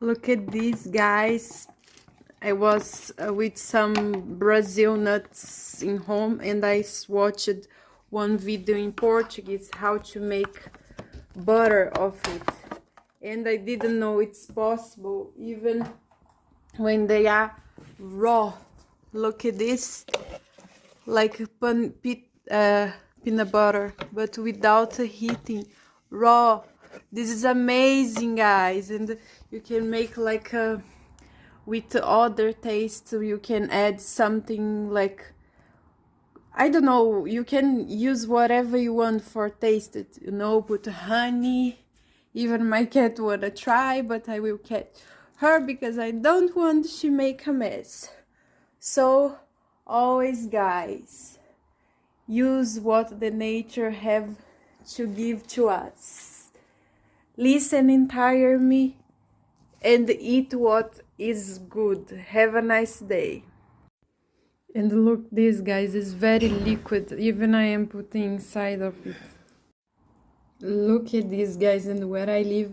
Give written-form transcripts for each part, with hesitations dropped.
Look at these, guys. I was with some Brazil nuts in home, and I watched one video in Portuguese how to make butter of it, and I didn't know it's possible even when they are raw. Look at this, like peanut butter, but without heating, raw. This is amazing, guys, and you can make like a with other tastes. You can add something like, I don't know, you can use whatever you want for taste it, you know, put honey. Even my cat wanna try, but I will catch her because I don't want she make a mess. So always, guys, use what the nature have to give to us. Listen entire me and eat what is good. Have a nice day. And look, this, guys, is very liquid. Even I am putting inside of it. Look at this, guys, and where I live,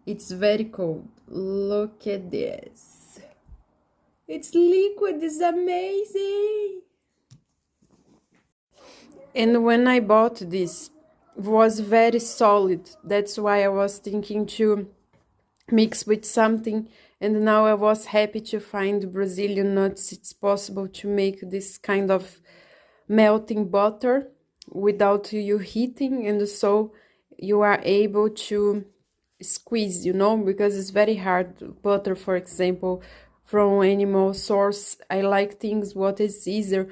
it's very cold. Look at this. It's liquid, it's amazing. And when I bought this, it was very solid. That's why I was thinking to mix with something, and now I was happy to find Brazilian nuts. It's possible to make this kind of melting butter without you heating, and so you are able to squeeze, you know, because it's very hard. Butter, for example, from animal source, I like things what is easier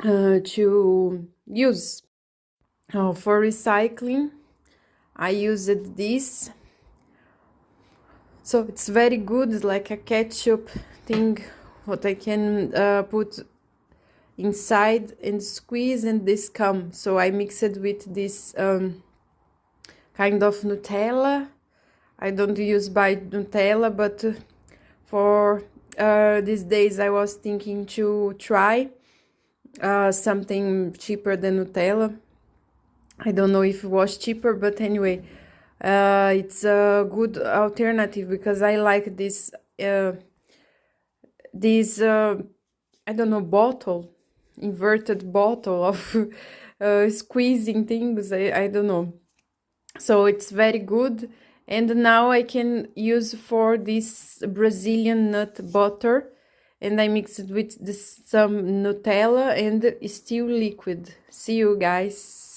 to use. For recycling, I used this. So it's very good. It's like a ketchup thing, what I can put inside and squeeze, and this comes. So I mix it with this kind of Nutella. I don't use by Nutella, but for these days I was thinking to try something cheaper than Nutella. I don't know if it was cheaper, but anyway, it's a good alternative because I like this I don't know, bottle, inverted bottle of squeezing things. I don't know. So it's very good. And now I can use for this Brazilian nut butter, and I mix it with some Nutella, and it's still liquid. See you, guys.